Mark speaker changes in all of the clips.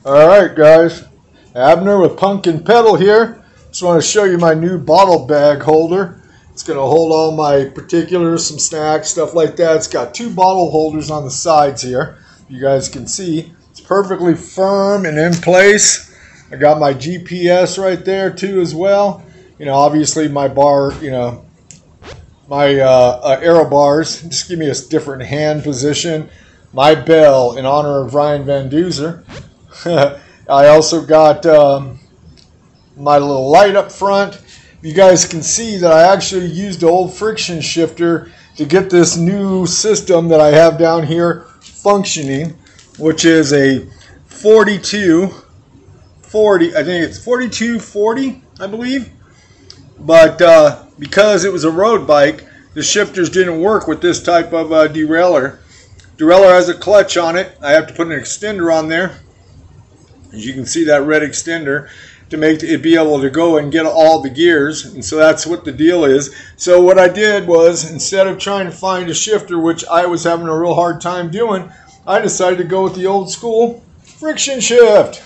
Speaker 1: Alright guys, Abner with PunkN'Pedal here. Just want to show you my new bottle bag holder. It's going to hold all my particulars, some snacks, stuff like that. It's got two bottle holders on the sides here. You guys can see it's perfectly firm and in place. I got my GPS right there too as well. You know, obviously my bar, you know, my aero bars just give me a different hand position. My bell in honor of Ryan Van Duzer. I also got my little light up front. You guys can see that I actually used the old friction shifter to get this new system that I have down here functioning, which is a 4240. I think it's 4240, I believe. But because it was a road bike, the shifters didn't work with this type of derailleur. Derailleur has a clutch on it. I have to put an extender on there. As you can see, that red extender to make it be able to go and get all the gears. And so that's what the deal is. So what I did was, instead of trying to find a shifter, which I was having a real hard time doing, I decided to go with the old school friction shift.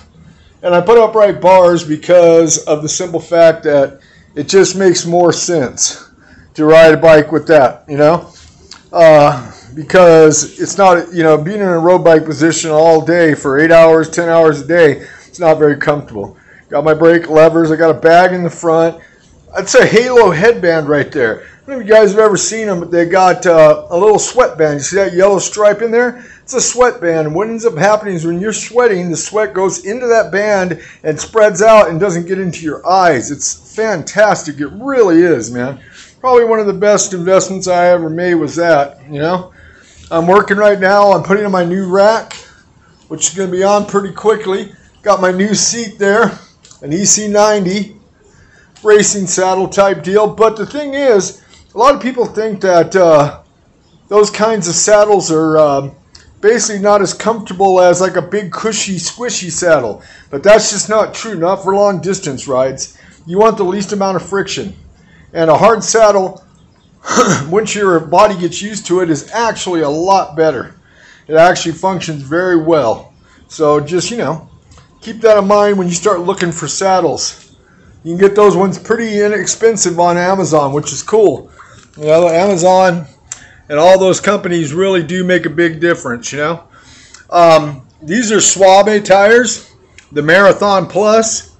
Speaker 1: And I put upright bars because of the simple fact that it just makes more sense to ride a bike with that, you know. Because it's not, you know, being in a road bike position all day for 8 hours, 10 hours a day, it's not very comfortable. Got my brake levers. I got a bag in the front. It's a halo headband right there. I don't know if you guys have ever seen them, but they got a little sweatband. You see that yellow stripe in there? It's a sweatband. What ends up happening is when you're sweating, the sweat goes into that band and spreads out and doesn't get into your eyes. It's fantastic. It really is, man. Probably one of the best investments I ever made was that, you know. I'm working right now on putting in my new rack, which is going to be on pretty quickly. Got my new seat there, an EC90 racing saddle type deal. But the thing is, a lot of people think that those kinds of saddles are basically not as comfortable as like a big cushy squishy saddle. But that's just not true, not for long distance rides. You want the least amount of friction. And a hard saddle, once your body gets used to it, is actually a lot better. It actually functions very well. So just, you know, keep that in mind when you start looking for saddles. You can get those ones pretty inexpensive on Amazon, which is cool. You know, Amazon and all those companies really do make a big difference, you know. These are Suave tires, the Marathon Plus.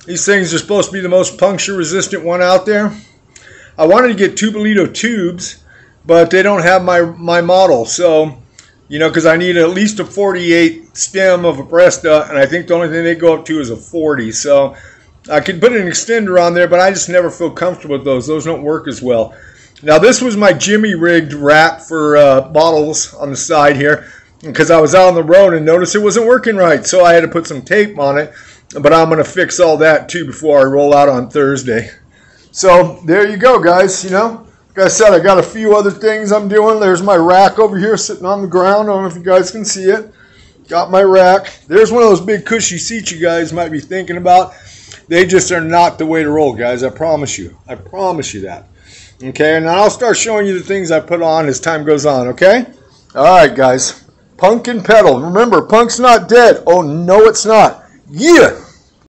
Speaker 1: These things are supposed to be the most puncture resistant one out there. I wanted to get Tubolito tubes, but they don't have my model. So, you know, because I need at least a 48 stem of a Bresta, and I think the only thing they go up to is a 40. So I could put an extender on there, but I just never feel comfortable with those. Those don't work as well. Now, this was my Jimmy rigged wrap for bottles on the side here, because I was out on the road and noticed it wasn't working right. So I had to put some tape on it, but I'm going to fix all that too before I roll out on Thursday. So there you go, guys. You know, like I said, I got a few other things I'm doing. There's my rack over here sitting on the ground. I don't know if you guys can see it. Got my rack. There's one of those big cushy seats you guys might be thinking about. They just are not the way to roll, guys. I promise you. I promise you that. Okay, and I'll start showing you the things I put on as time goes on, okay? All right, guys. PunkN'Pedal. Remember, punk's not dead. Oh, no, it's not. Yeah!